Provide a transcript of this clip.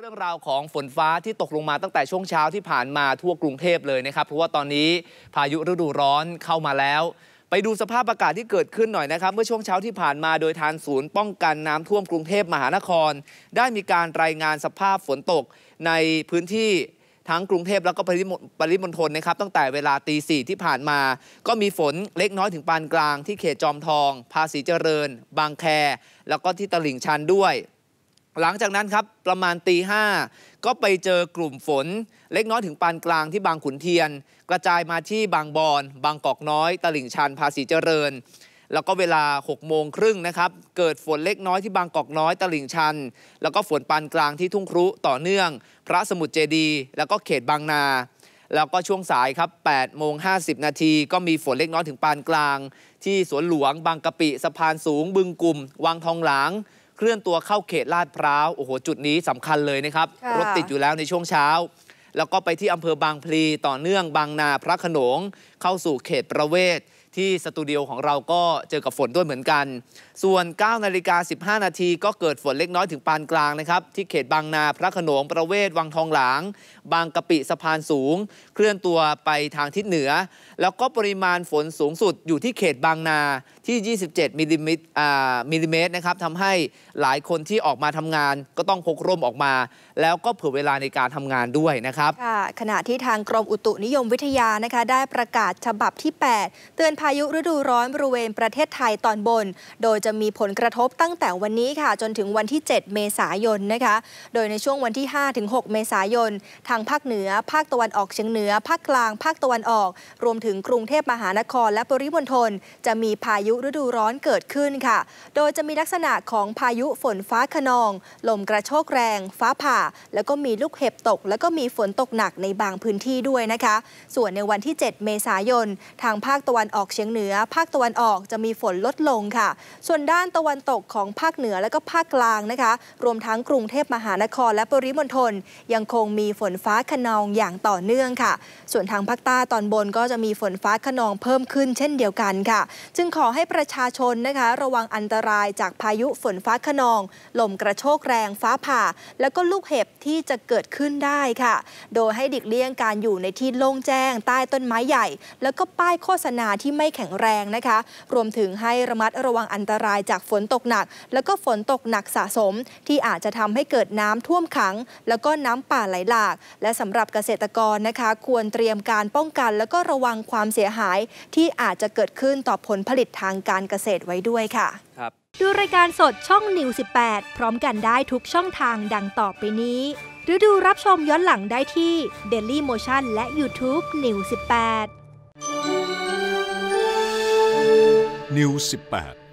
เรื่องราวของฝนฟ้าที่ตกลงมาตั้งแต่ช่วงเช้าที่ผ่านมาทั่วกรุงเทพเลยนะครับเพราะว่าตอนนี้พายุฤดูร้อนเข้ามาแล้วไปดูสภาพอากาศที่เกิดขึ้นหน่อยนะครับเมื่อช่วงเช้าที่ผ่านมาโดยทางศูนย์ป้องกันน้ำท่วมกรุงเทพมหานครได้มีการรายงานสภาพฝนตกในพื้นที่ทั้งกรุงเทพแล้วก็ปริมณฑลนะครับตั้งแต่เวลาตี 4ที่ผ่านมาก็มีฝนเล็กน้อยถึงปานกลางที่เขตจอมทองภาษีเจริญบางแคแล้วก็ที่ตลิ่งชันด้วยหลังจากนั้นครับประมาณตี 5ก็ไปเจอกลุ่มฝนเล็กน้อยถึงปานกลางที่บางขุนเทียนกระจายมาที่บางบอนบางกอกน้อยตลิ่งชันภาษีเจริญแล้วก็เวลา 6:30 นะครับเกิดฝนเล็กน้อยที่บางกอกน้อยตลิ่งชันแล้วก็ฝนปานกลางที่ทุ่งครุต่อเนื่องพระสมุทรเจดีย์แล้วก็เขตบางนาแล้วก็ช่วงสายครับ 8:50 นาทีก็มีฝนเล็กน้อยถึงปานกลางที่สวนหลวงบางกะปิสะพานสูงบึงกุ่มวังทองหลางเคลื่อนตัวเข้าเขตลาดพร้าวโอ้โหจุดนี้สำคัญเลยนะครับรถติดอยู่แล้วในช่วงเช้าแล้วก็ไปที่อำเภอบางพลีต่อเนื่องบางนาพระโขนงเข้าสู่เขตประเวศที่สตูดิโอของเราก็เจอกับฝนด้วยเหมือนกันส่วน 9:15 นาทีก็เกิดฝนเล็กน้อยถึงปานกลางนะครับที่เขตบางนาพระโขนงประเวศวังทองหลางบางกะปิสะพานสูงเคลื่อนตัวไปทางทิศเหนือแล้วก็ปริมาณฝนสูงสุดอยู่ที่เขตบางนาที่27มิลลิเมตรนะครับทำให้หลายคนที่ออกมาทำงานก็ต้องพกร่มออกมาแล้วก็เผื่อเวลาในการทำงานด้วยนะครับขณะที่ทางกรมอุตุนิยมวิทยานะคะได้ประกาศฉบับที่ 8 เตือนพายุฤดูร้อนบริเวณประเทศไทยตอนบนโดยจะมีผลกระทบตั้งแต่วันนี้ค่ะจนถึงวันที่ 7 เมษายนนะคะโดยในช่วงวันที่ 5-6 เมษายนทางภาคเหนือภาคตะวันออกเฉียงเหนือภาคกลางภาคตะวันออกรวมถึงกรุงเทพมหานครและปริมณฑลจะมีพายุฤดูร้อนเกิดขึ้นค่ะโดยจะมีลักษณะของพายุฝนฟ้าคะนองลมกระโชกแรงฟ้าผ่าแล้วก็มีลูกเห็บตกแล้วก็มีฝนตกหนักในบางพื้นที่ด้วยนะคะส่วนในวันที่ 7 เมษายนทางภาคตะวันออกเฉียงเหนือภาคตะวันออกจะมีฝนลดลงค่ะส่วนด้านตะวันตกของภาคเหนือและก็ภาคกลางนะคะรวมทั้งกรุงเทพมหานครและปริมณฑลยังคงมีฝนฟ้าคะนองอย่างต่อเนื่องค่ะส่วนทางภาคใต้ตอนบนก็จะมีฝนฟ้าคะนองเพิ่มขึ้นเช่นเดียวกันค่ะจึงขอให้ประชาชนนะคะระวังอันตรายจากพายุฝนฟ้าคะนองลมกระโชกแรงฟ้าผ่าแล้วก็ลูกเห็บที่จะเกิดขึ้นได้ค่ะโดยให้หลีกเลี่ยงการอยู่ในที่โล่งแจ้งใต้ต้นไม้ใหญ่แล้วก็ป้ายโฆษณาที่ไม่แข็งแรงนะคะรวมถึงให้ระมัดระวังอันตรายจากฝนตกหนักแล้วก็ฝนตกหนักสะสมที่อาจจะทำให้เกิดน้ำท่วมขังแล้วก็น้ำป่าไหลหลากและสำหรับเกษตรกรนะคะควรเตรียมการป้องกันแล้วก็ระวังความเสียหายที่อาจจะเกิดขึ้นต่อผลผลิตทางการเกษตรไว้ด้วยค่ะดูรายการสดช่องนิว18พร้อมกันได้ทุกช่องทางดังต่อไปนี้หรือดูรับชมย้อนหลังได้ที่ Daily Motion และ YouTube News 18 News 18